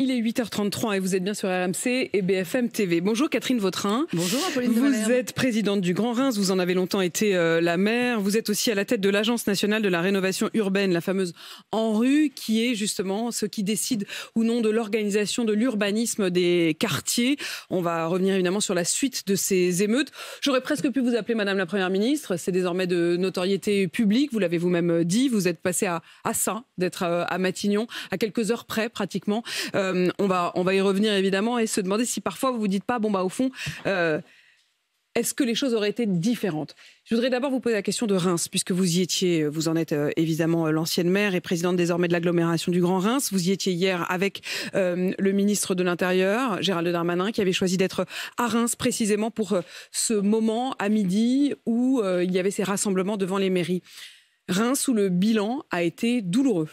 Il est 8h33 et vous êtes bien sur RMC et BFM TV. Bonjour Catherine Vautrin. Bonjour Apolline de Vous Valère. êtes présidente du Grand Reims, vous en avez longtemps été la maire. Vous êtes aussi à la tête de l'Agence nationale de la rénovation urbaine, la fameuse ANRU, qui est justement ce qui décide ou non de l'organisation de l'urbanisme des quartiers. On va revenir évidemment sur la suite de ces émeutes. J'aurais presque pu vous appeler Madame la Première ministre, c'est désormais de notoriété publique, vous l'avez vous-même dit, vous êtes passée à ça, d'être à Matignon, à quelques heures près pratiquement. On va y revenir évidemment et se demander si parfois vous vous dites pas, au fond, est-ce que les choses auraient été différentes? Je voudrais d'abord vous poser la question de Reims, puisque vous y étiez, vous en êtes évidemment l'ancienne maire et présidente désormais de l'agglomération du Grand Reims. Vous y étiez hier avec le ministre de l'Intérieur, Gérald Darmanin, qui avait choisi d'être à Reims précisément pour ce moment à midi où il y avait ces rassemblements devant les mairies. Reims où le bilan a été douloureux.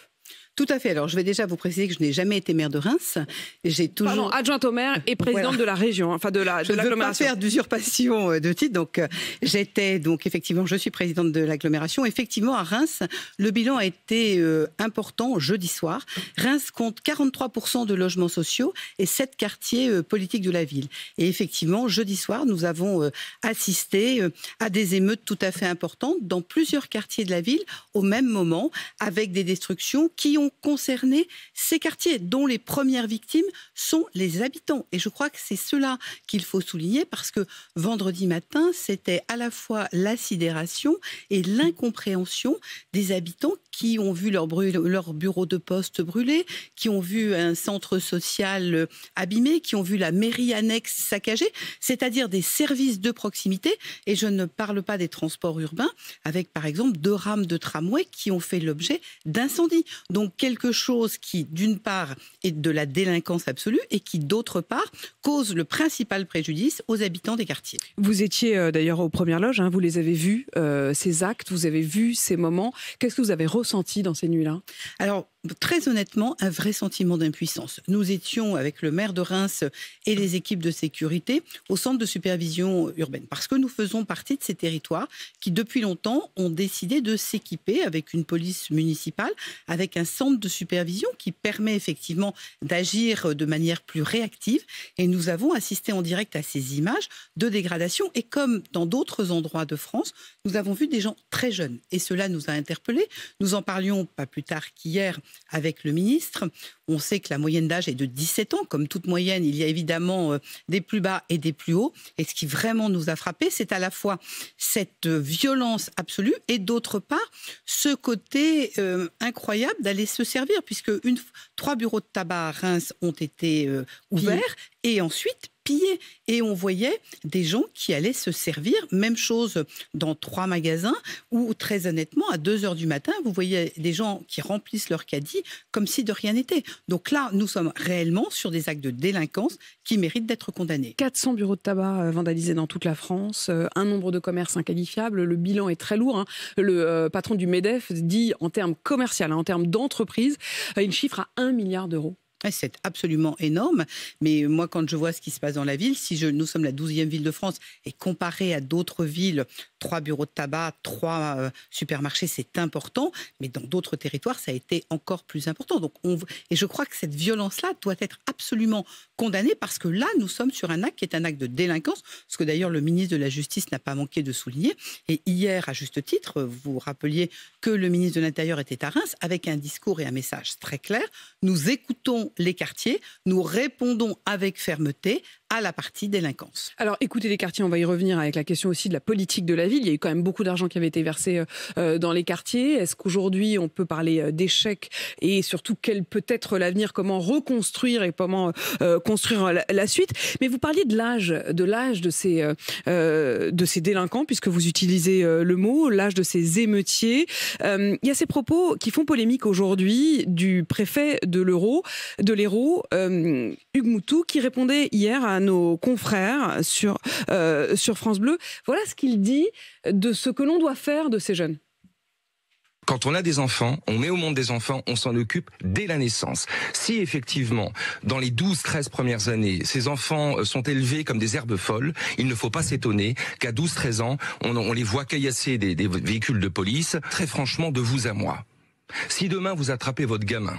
Tout à fait. Alors, je vais déjà vous préciser que je n'ai jamais été maire de Reims. J'ai toujours... Pardon, adjointe au maire et présidente de la région, enfin de l'agglomération. Je ne veux pas faire d'usurpation de titre. Donc, effectivement, je suis présidente de l'agglomération. Effectivement, à Reims, le bilan a été important jeudi soir. Reims compte 43% de logements sociaux et 7 quartiers politiques de la ville. Et effectivement, jeudi soir, nous avons assisté à des émeutes tout à fait importantes dans plusieurs quartiers de la ville au même moment, avec des destructions qui ont concerné ces quartiers, dont les premières victimes sont les habitants. Et je crois que c'est cela qu'il faut souligner, parce que vendredi matin, c'était à la fois la sidération et l'incompréhension des habitants qui ont vu leur bureau de poste brûlé, qui ont vu un centre social abîmé, qui ont vu la mairie annexe saccagée, c'est-à-dire des services de proximité. Et je ne parle pas des transports urbains, avec par exemple 2 rames de tramway qui ont fait l'objet d'incendies. Donc quelque chose qui, d'une part, est de la délinquance absolue et qui, d'autre part, cause le principal préjudice aux habitants des quartiers. Vous étiez d'ailleurs aux premières loges, vous les avez vus, ces actes, vous avez vu ces moments. Qu'est-ce que vous avez ressenti dans ces nuits-là? Alors, très honnêtement, un vrai sentiment d'impuissance. Nous étions avec le maire de Reims et les équipes de sécurité au centre de supervision urbaine, parce que nous faisons partie de ces territoires qui, depuis longtemps, ont décidé de s'équiper avec une police municipale, avec un centre de supervision qui permet effectivement d'agir de manière plus réactive. Et nous avons assisté en direct à ces images de dégradation. Et comme dans d'autres endroits de France, nous avons vu des gens très jeunes. Et cela nous a interpellés. Nous en parlions pas plus tard qu'hier avec le ministre. On sait que la moyenne d'âge est de 17 ans. Comme toute moyenne, il y a évidemment des plus bas et des plus hauts. Et ce qui vraiment nous a frappé, c'est à la fois cette violence absolue et d'autre part, ce côté incroyable d'aller se servir, puisque 3 bureaux de tabac à Reims ont été ouverts et ensuite pillés. Et on voyait des gens qui allaient se servir. Même chose dans 3 magasins où, très honnêtement, à 2h du matin, vous voyez des gens qui remplissent leur caddie comme si de rien n'était. Donc là, nous sommes réellement sur des actes de délinquance qui méritent d'être condamnés. 400 bureaux de tabac vandalisés dans toute la France, un nombre de commerces inqualifiables. Le bilan est très lourd. Le patron du MEDEF dit en termes commerciaux, en termes d'entreprise, une chiffre à 1 milliard d'euros. C'est absolument énorme, mais moi quand je vois ce qui se passe dans la ville, nous sommes la 12e ville de France et comparé à d'autres villes, 3 bureaux de tabac, 3 supermarchés, c'est important, mais dans d'autres territoires, ça a été encore plus important. Donc et je crois que cette violence-là doit être absolument condamnée, parce que là, nous sommes sur un acte qui est un acte de délinquance, ce que d'ailleurs le ministre de la Justice n'a pas manqué de souligner. Et hier, à juste titre, vous rappeliez que le ministre de l'Intérieur était à Reims avec un discours et un message très clair. Nous écoutons les quartiers, nous répondons avec fermeté à la partie délinquance. Alors écoutez les quartiers, on va y revenir avec la question aussi de la politique de la ville. Il y a eu quand même beaucoup d'argent qui avait été versé dans les quartiers. Est-ce qu'aujourd'hui on peut parler d'échec et surtout quel peut être l'avenir, comment reconstruire et comment construire la suite? Mais vous parliez de l'âge de ces délinquants, puisque vous utilisez le mot, l'âge de ces émeutiers. Il y a ces propos qui font polémique aujourd'hui du préfet de l'Hérault, Hugues Moutou, qui répondait hier à nos confrères sur France Bleu. Voilà ce qu'il dit de ce que l'on doit faire de ces jeunes. Quand on a des enfants, on met au monde des enfants, on s'en occupe dès la naissance. Si effectivement, dans les 12-13 premières années, ces enfants sont élevés comme des herbes folles, il ne faut pas s'étonner qu'à 12-13 ans, on les voit caillasser des véhicules de police. Très franchement, de vous à moi, si demain vous attrapez votre gamin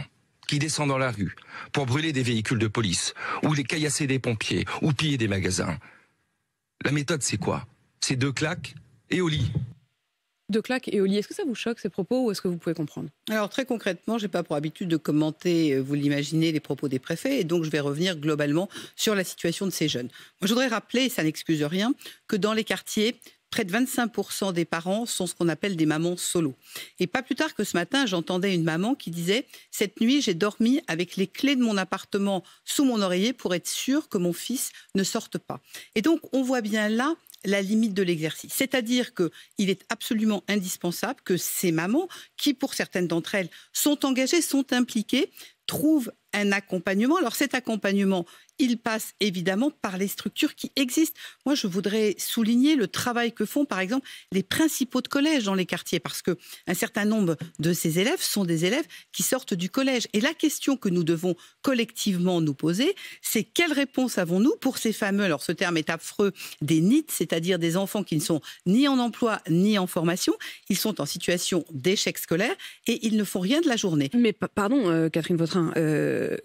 qui descend dans la rue pour brûler des véhicules de police, ou les caillasser des pompiers, ou piller des magasins. La méthode, c'est quoi? C'est 2 claques et au lit. 2 claques et au lit. Est-ce que ça vous choque, ces propos, ou est-ce que vous pouvez comprendre? Alors très concrètement, je n'ai pas pour habitude de commenter, vous l'imaginez, les propos des préfets, et donc je vais revenir globalement sur la situation de ces jeunes. Moi, je voudrais rappeler, et ça n'excuse rien, que dans les quartiers, près de 25% des parents sont ce qu'on appelle des mamans solo. Et pas plus tard que ce matin, j'entendais une maman qui disait « Cette nuit, j'ai dormi avec les clés de mon appartement sous mon oreiller pour être sûre que mon fils ne sorte pas. » Et donc, on voit bien là la limite de l'exercice. C'est-à-dire qu'il est absolument indispensable que ces mamans, qui pour certaines d'entre elles sont engagées, sont impliquées, trouvent un accompagnement. Alors cet accompagnement, il passe évidemment par les structures qui existent. Moi, je voudrais souligner le travail que font, par exemple, les principaux de collège dans les quartiers, parce qu'un certain nombre de ces élèves sont des élèves qui sortent du collège. Et la question que nous devons collectivement nous poser, c'est quelle réponse avons-nous pour ces fameux, alors ce terme est affreux, des NEET, c'est-à-dire des enfants qui ne sont ni en emploi ni en formation. Ils sont en situation d'échec scolaire et ils ne font rien de la journée. Mais pardon, Catherine Vautrin,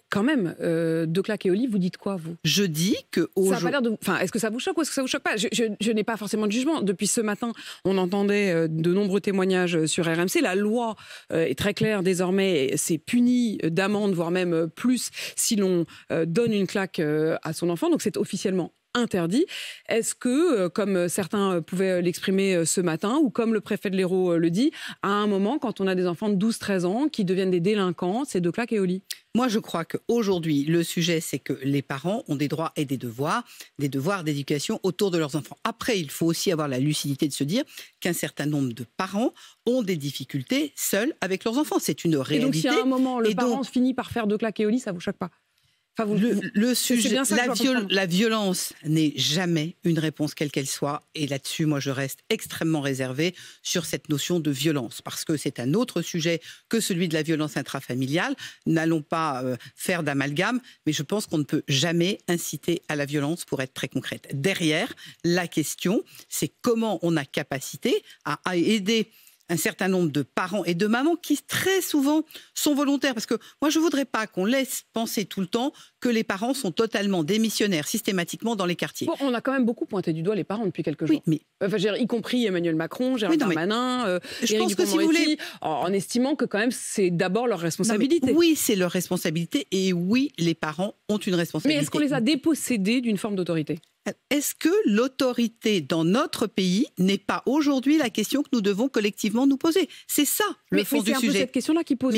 quand même, 2 claques et au lit, vous dites quoi, vous? Je dis que ça a pas l'air de... Enfin, est-ce que ça vous choque ou est-ce que ça vous choque pas? Je n'ai pas forcément de jugement. Depuis ce matin, on entendait de nombreux témoignages sur RMC. La loi est très claire désormais. C'est puni d'amende, voire même plus, si l'on donne une claque à son enfant. Donc c'est officiellement interdit. Est-ce que, comme certains pouvaient l'exprimer ce matin, ou comme le préfet de l'Hérault le dit, à un moment, quand on a des enfants de 12-13 ans qui deviennent des délinquants, c'est 2 claques et au lit? Moi, je crois qu'aujourd'hui, le sujet, c'est que les parents ont des droits et des devoirs d'éducation autour de leurs enfants. Après, il faut aussi avoir la lucidité de se dire qu'un certain nombre de parents ont des difficultés seuls avec leurs enfants. C'est une réalité. Et donc, si à un moment, le parent finit par faire 2 claques et au lit, ça vous choque pas? Enfin, le sujet, la violence n'est jamais une réponse quelle qu'elle soit. Et là-dessus, moi, je reste extrêmement réservée sur cette notion de violence. Parce que c'est un autre sujet que celui de la violence intrafamiliale. N'allons pas faire d'amalgame, mais je pense qu'on ne peut jamais inciter à la violence pour être très concrète. Derrière, la question, c'est comment on a capacité à aider un certain nombre de parents et de mamans qui très souvent sont volontaires. Parce que moi, je ne voudrais pas qu'on laisse penser tout le temps que les parents sont totalement démissionnaires systématiquement dans les quartiers. Bon, on a quand même beaucoup pointé du doigt les parents depuis quelques jours. Mais... Enfin, y compris Emmanuel Macron, Gérald Darmanin, Éric Dupond-Moretti, en estimant que quand même c'est d'abord leur responsabilité. Oui, c'est leur responsabilité et oui, les parents ont une responsabilité. Mais est-ce qu'on les a dépossédés d'une forme d'autorité ? Est-ce que l'autorité dans notre pays n'est pas aujourd'hui la question que nous devons collectivement nous poser? C'est ça le fond du sujet. C'est un peu cette question-là qui pose.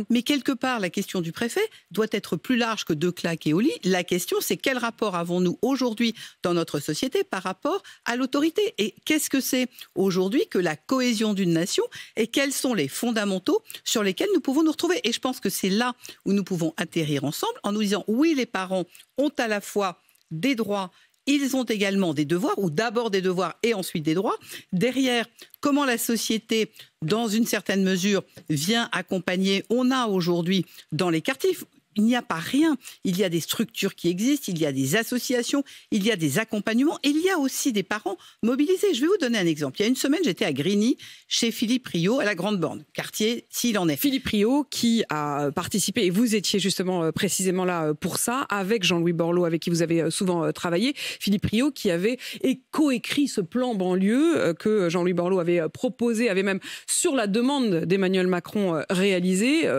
Mais quelque part, la question du préfet doit être plus large que 2 claques et au lit. La question, c'est quel rapport avons-nous aujourd'hui dans notre société par rapport à l'autorité? Et qu'est-ce que c'est aujourd'hui que la cohésion d'une nation? Et quels sont les fondamentaux sur lesquels nous pouvons nous retrouver? Et je pense que c'est là où nous pouvons atterrir ensemble en nous disant, oui, les parents ont à la fois des droits, ils ont également des devoirs, ou d'abord des devoirs et ensuite des droits. Derrière, comment la société, dans une certaine mesure, vient accompagner. On a aujourd'hui dans les quartiers... Il n'y a pas rien. Il y a des structures qui existent, il y a des associations, il y a des accompagnements et il y a aussi des parents mobilisés. Je vais vous donner un exemple. Il y a une semaine, j'étais à Grigny, chez Philippe Rio, à la Grande Borne, quartier s'il en est. Philippe Rio qui a participé, et vous étiez justement précisément là pour ça, avec Jean-Louis Borloo, avec qui vous avez souvent travaillé. Philippe Rio qui avait coécrit ce plan banlieue que Jean-Louis Borloo avait proposé, avait même, sur la demande d'Emmanuel Macron, réalisé.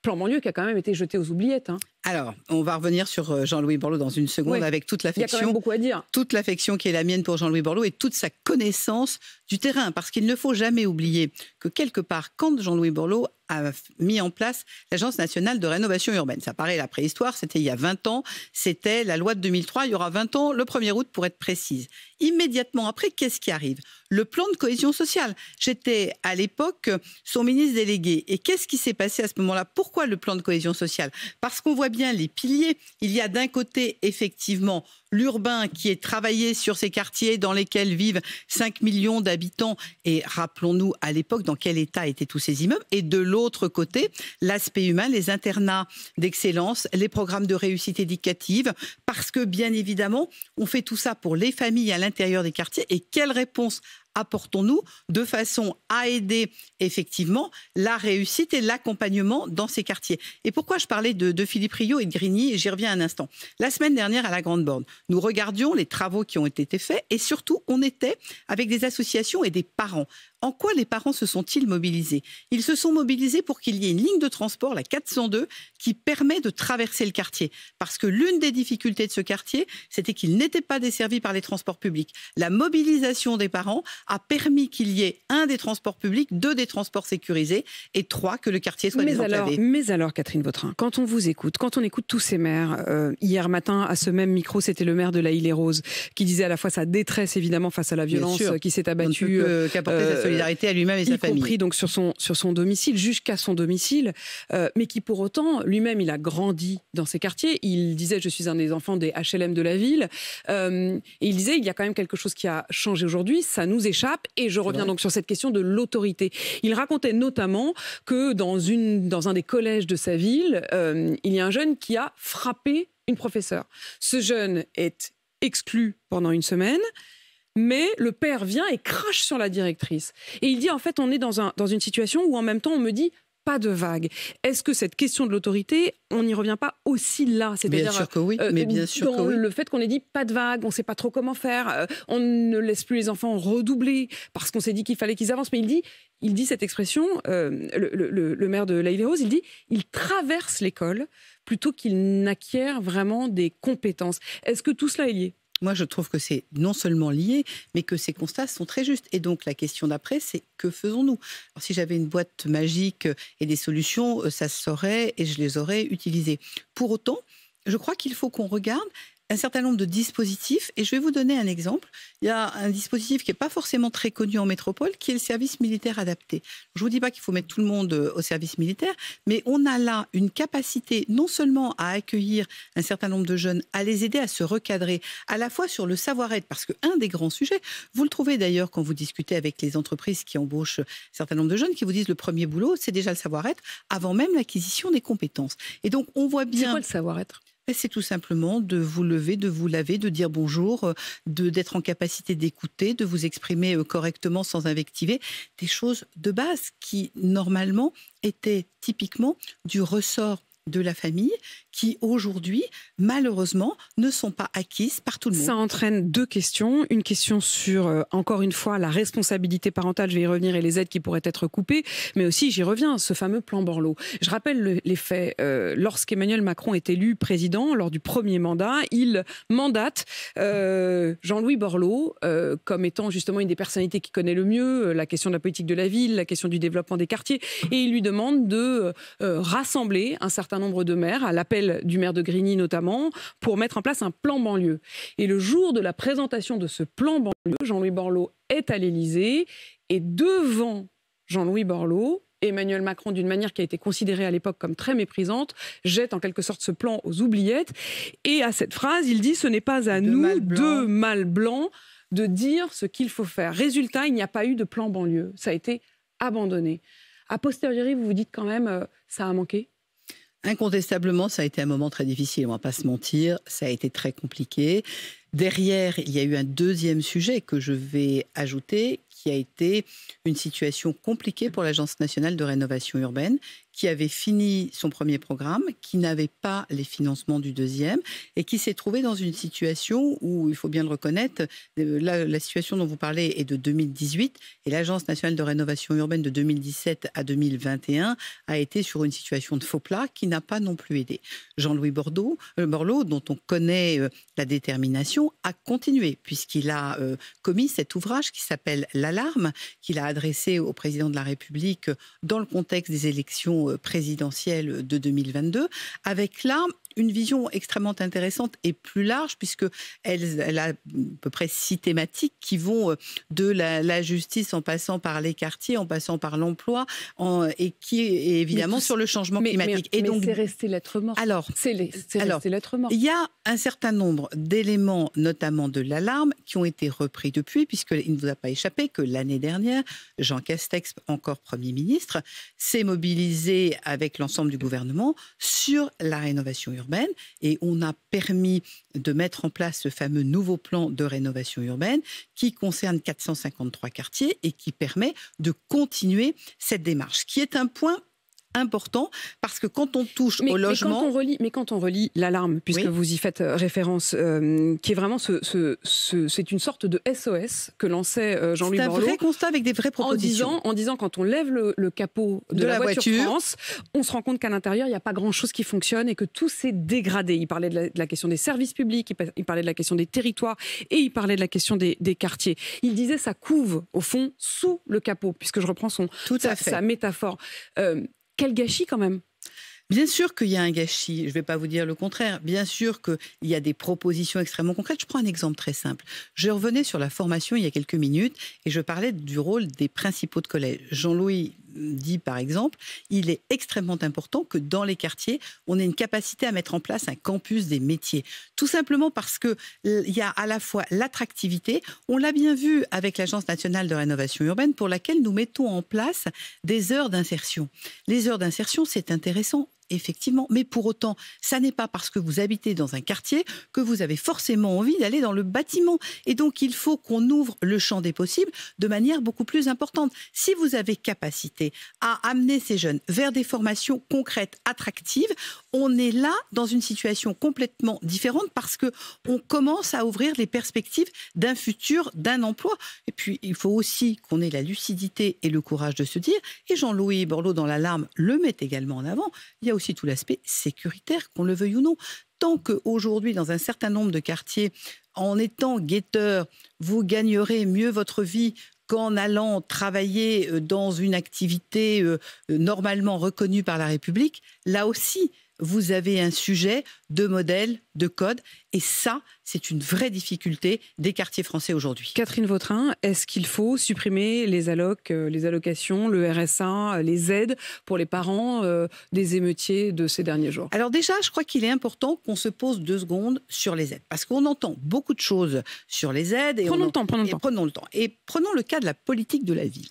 Plan banlieue qui a quand même été jeté aux oubliettes. Alors, on va revenir sur Jean-Louis Borloo dans une seconde avec toute l'affection. Il y a quand même beaucoup à dire. Toute l'affection qui est la mienne pour Jean-Louis Borloo et toute sa connaissance du terrain. Parce qu'il ne faut jamais oublier que quelque part, quand Jean-Louis Borloo a mis en place l'Agence nationale de rénovation urbaine. Ça paraît la préhistoire, c'était il y a 20 ans. C'était la loi de 2003, il y aura 20 ans, le 1er août pour être précise. Immédiatement après, qu'est-ce qui arrive? Le plan de cohésion sociale. J'étais à l'époque son ministre délégué. Et qu'est-ce qui s'est passé à ce moment-là? Pourquoi le plan de cohésion sociale? Parce qu'on voit bien les piliers. Il y a d'un côté, effectivement, l'urbain qui est travaillé sur ces quartiers dans lesquels vivent 5 millions d'habitants. Et rappelons-nous à l'époque dans quel état étaient tous ces immeubles. Et de l'autre côté, l'aspect humain, les internats d'excellence, les programmes de réussite éducative. Parce que bien évidemment, on fait tout ça pour les familles à l'intérieur des quartiers. Et quelle réponse apportons-nous de façon à aider effectivement la réussite et l'accompagnement dans ces quartiers. Et pourquoi je parlais de Philippe Rio et de Grigny, j'y reviens un instant. La semaine dernière à la Grande Borne, nous regardions les travaux qui ont été faits et surtout on était avec des associations et des parents. En quoi les parents se sont-ils mobilisés? Ils se sont mobilisés pour qu'il y ait une ligne de transport, la 402, qui permet de traverser le quartier. Parce que l'une des difficultés de ce quartier, c'était qu'il n'était pas desservi par les transports publics. La mobilisation des parents a permis qu'il y ait 1 des transports publics, 2 des transports sécurisés et 3 que le quartier soit désenclavé. Mais alors, Catherine Vautrin, quand on vous écoute, quand on écoute tous ces maires, hier matin à ce même micro, c'était le maire de La Île-et-Rose qui disait à la fois sa détresse évidemment face à la violence qui s'est abattue, qu'apporter sa solidarité à lui-même et sa famille, y compris donc sur son domicile, jusqu'à son domicile, mais qui pour autant lui-même il a grandi dans ces quartiers. Il disait je suis un des enfants des HLM de la ville, et il disait il y a quand même quelque chose qui a changé aujourd'hui, ça nous échappe, et je reviens donc sur cette question de l'autorité. Il racontait notamment que dans un des collèges de sa ville, il y a un jeune qui a frappé une professeure. Ce jeune est exclu pendant une semaine, mais le père vient et crache sur la directrice. Et il dit, en fait, on est dans une situation où, en même temps, on me dit, pas de vague. Est-ce que cette question de l'autorité, on n'y revient pas aussi là? C'est-à-dire, bien sûr que oui, mais bien sûr dans que oui. Le fait qu'on ait dit, pas de vague, on ne sait pas trop comment faire, on ne laisse plus les enfants redoubler, parce qu'on s'est dit qu'il fallait qu'ils avancent. Mais il dit cette expression, le maire de La Île-et-Rose, il dit, il traverse l'école plutôt qu'il n'acquiert vraiment des compétences. Est-ce que tout cela est lié? Moi, je trouve que c'est non seulement lié, mais que ces constats sont très justes. Et donc, la question d'après, c'est que faisons-nous? Alors, si j'avais une boîte magique et des solutions, ça se saurait et je les aurais utilisées. Pour autant, je crois qu'il faut qu'on regarde un certain nombre de dispositifs, et je vais vous donner un exemple. Il y a un dispositif qui n'est pas forcément très connu en métropole, qui est le service militaire adapté. Je ne vous dis pas qu'il faut mettre tout le monde au service militaire, mais on a là une capacité non seulement à accueillir un certain nombre de jeunes, à les aider à se recadrer, à la fois sur le savoir-être, parce qu'un des grands sujets, vous le trouvez d'ailleurs quand vous discutez avec les entreprises qui embauchent un certain nombre de jeunes, qui vous disent le premier boulot, c'est déjà le savoir-être, avant même l'acquisition des compétences. Et donc, on voit bien... C'est quoi le savoir-être ? C'est tout simplement de vous lever, de vous laver, de dire bonjour, d'être en capacité d'écouter, de vous exprimer correctement sans invectiver. Des choses de base qui, normalement, étaient typiquement du ressort de la famille, qui aujourd'hui, malheureusement, ne sont pas acquises par tout le monde. Ça entraîne 2 questions. Une question sur, encore une fois, la responsabilité parentale, je vais y revenir, et les aides qui pourraient être coupées, mais aussi, j'y reviens, ce fameux plan Borloo. Je rappelle les faits. Lorsqu'Emmanuel Macron est élu président, lors du premier mandat, il mandate Jean-Louis Borloo comme étant justement une des personnalités qui connaît le mieux la question de la politique de la ville, la question du développement des quartiers, et il lui demande de rassembler un certain nombre de maires, à l'appel du maire de Grigny notamment, pour mettre en place un plan banlieue. Et le jour de la présentation de ce plan banlieue, Jean-Louis Borloo est à l'Élysée, et devant Jean-Louis Borloo, Emmanuel Macron, d'une manière qui a été considérée à l'époque comme très méprisante, jette en quelque sorte ce plan aux oubliettes. Et à cette phrase, il dit « Ce n'est pas à nous, deux mâles blancs, de dire ce qu'il faut faire ». Résultat, il n'y a pas eu de plan banlieue. Ça a été abandonné. A posteriori, vous vous dites quand même, ça a manqué ? Incontestablement, ça a été un moment très difficile, on ne va pas se mentir, ça a été très compliqué. Derrière, il y a eu un deuxième sujet que je vais ajouter, qui a été une situation compliquée pour l'Agence nationale de rénovation urbaine, qui avait fini son premier programme, qui n'avait pas les financements du deuxième, et qui s'est trouvé dans une situation où, il faut bien le reconnaître, la situation dont vous parlez est de 2018, et l'Agence nationale de rénovation urbaine de 2017 à 2021 a été sur une situation de faux plat qui n'a pas non plus aidé. Jean-Louis Borloo, dont on connaît la détermination, a continué, puisqu'il a commis cet ouvrage qui s'appelle L'Alarme, qu'il a adressé au président de la République dans le contexte des élections présidentielle de 2022, avec là une vision extrêmement intéressante et plus large, puisqu'elle a à peu près 6 thématiques qui vont de la justice en passant par les quartiers, en passant par l'emploi, et qui est évidemment sur le changement climatique. Mais donc, c'est resté lettre morte. Alors, c'est resté lettre morte. Il y a un certain nombre d'éléments, notamment de l'alarme, qui ont été repris depuis, puisqu'il ne vous a pas échappé que l'année dernière, Jean Castex, encore Premier ministre, s'est mobilisé avec l'ensemble du gouvernement sur la rénovation urbaine. urbaine et on a permis de mettre en place ce fameux nouveau plan de rénovation urbaine qui concerne 453 quartiers et qui permet de continuer cette démarche, qui est un point important parce que quand on touche au logement... Mais quand on relit l'alarme, puisque vous y faites référence, qui est vraiment c'est une sorte de SOS que lançait Jean-Louis Borloo. C'est un vrai constat avec des vraies propositions. En disant quand on lève le capot de la voiture France, on se rend compte qu'à l'intérieur, il n'y a pas grand-chose qui fonctionne et que tout s'est dégradé. Il parlait de la question des services publics, il parlait de la question des territoires et il parlait de la question des quartiers. Il disait ça couve, au fond, sous le capot, puisque je reprends sa métaphore. Quel gâchis quand même. Bien sûr qu'il y a un gâchis, je ne vais pas vous dire le contraire. Bien sûr qu'il y a des propositions extrêmement concrètes. Je prends un exemple très simple. Je revenais sur la formation il y a quelques minutes et je parlais du rôle des principaux de collège. Jean-Louis dit par exemple, il est extrêmement important que dans les quartiers, on ait une capacité à mettre en place un campus des métiers. Tout simplement parce qu'il y a à la fois l'attractivité, on l'a bien vu avec l'Agence nationale de rénovation urbaine pour laquelle nous mettons en place des heures d'insertion. Les heures d'insertion, c'est intéressant. Effectivement, mais pour autant, ça n'est pas parce que vous habitez dans un quartier que vous avez forcément envie d'aller dans le bâtiment. Et donc, il faut qu'on ouvre le champ des possibles de manière beaucoup plus importante. Si vous avez capacité à amener ces jeunes vers des formations concrètes, attractives, on est là dans une situation complètement différente parce qu'on commence à ouvrir les perspectives d'un futur, d'un emploi. Et puis, il faut aussi qu'on ait la lucidité et le courage de se dire, et Jean-Louis Borloo dans l'alarme le met également en avant, il y a aussi tout l'aspect sécuritaire, qu'on le veuille ou non. Tant qu'aujourd'hui, dans un certain nombre de quartiers, en étant guetteur, vous gagnerez mieux votre vie qu'en allant travailler dans une activité normalement reconnue par la République, là aussi, vous avez un sujet de modèle, de code, et ça, c'est une vraie difficulté des quartiers français aujourd'hui. Catherine Vautrin, est-ce qu'il faut supprimer les allocations, le RSA, les aides pour les parents des émeutiers de ces derniers jours? Alors déjà, je crois qu'il est important qu'on se pose 2 secondes sur les aides, parce qu'on entend beaucoup de choses sur les aides. Et prenons le temps. Et prenons le cas de la politique de la ville.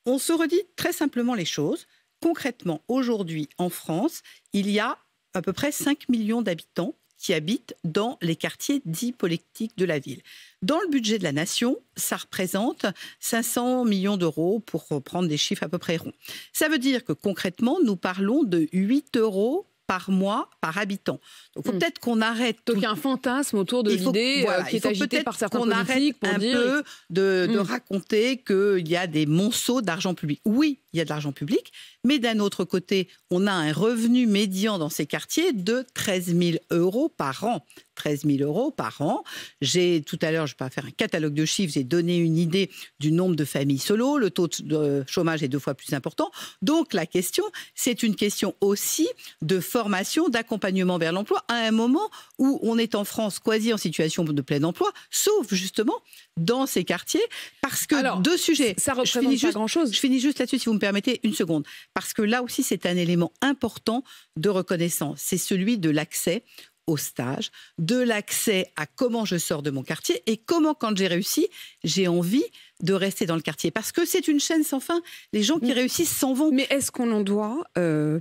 On se redit très simplement les choses. Concrètement, aujourd'hui, en France, il y a à peu près 5 millions d'habitants qui habitent dans les quartiers dits politiques de la ville. Dans le budget de la nation, ça représente 500 millions d'euros pour prendre des chiffres à peu près ronds. Ça veut dire que concrètement, nous parlons de 8 euros par mois, par habitant. Donc, il faut peut-être qu'on arrête... Donc, il y a un fantasme autour de l'idée qui est agitée par certains politiques pour dire... un peu de raconter qu'il y a des monceaux d'argent public. Oui, il y a de l'argent public, mais d'un autre côté, on a un revenu médian dans ces quartiers de 13 000 euros par an. 13 000 euros par an. Tout à l'heure, je ne vais pas faire un catalogue de chiffres, j'ai donné une idée du nombre de familles solo. Le taux de chômage est 2 fois plus important. Donc, la question, c'est une question aussi de formation, d'accompagnement vers l'emploi, à un moment où on est en France quasi en situation de plein emploi, sauf justement dans ces quartiers, parce que alors, 2 sujets. Ça représente pas grand-chose. Je finis juste là-dessus, si vous me permettez, une seconde. Parce que là aussi, c'est un élément important de reconnaissance. C'est celui de l'accès au stage, de l'accès à comment je sors de mon quartier et comment, quand j'ai réussi, j'ai envie de rester dans le quartier. Parce que c'est une chaîne sans fin. Les gens qui réussissent s'en vont. Mais est-ce qu'on en doit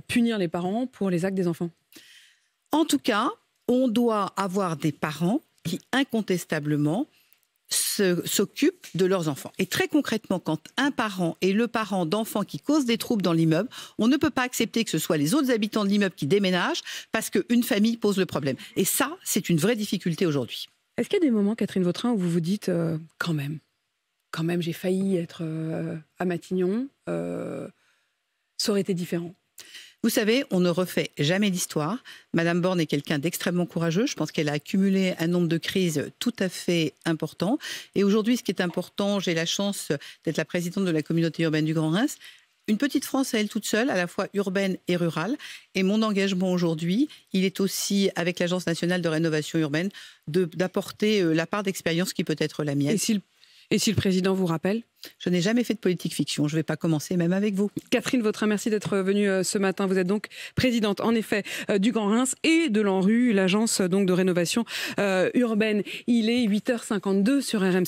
punir les parents pour les actes des enfants? En tout cas, on doit avoir des parents qui, incontestablement, s'occupent de leurs enfants. Et très concrètement, quand un parent est le parent d'enfants qui causent des troubles dans l'immeuble, on ne peut pas accepter que ce soit les autres habitants de l'immeuble qui déménagent parce qu'une famille pose le problème. Et ça, c'est une vraie difficulté aujourd'hui. Est-ce qu'il y a des moments, Catherine Vautrin, où vous vous dites quand même, j'ai failli être à Matignon, ça aurait été différent? Vous savez, on ne refait jamais l'histoire. Madame Borne est quelqu'un d'extrêmement courageux. Je pense qu'elle a accumulé un nombre de crises tout à fait important. Et aujourd'hui, ce qui est important, j'ai la chance d'être la présidente de la communauté urbaine du Grand Reims. Une petite France à elle toute seule, à la fois urbaine et rurale. Et mon engagement aujourd'hui, il est aussi, avec l'Agence nationale de rénovation urbaine, d'apporter la part d'expérience qui peut être la mienne. Et si le président vous rappelle? Je n'ai jamais fait de politique fiction. Je ne vais pas commencer, même avec vous. Catherine Vautrin, merci d'être venue ce matin. Vous êtes donc présidente, en effet, du Grand Reims et de l'ANRU, l'agence donc de rénovation urbaine. Il est 8h52 sur RMC.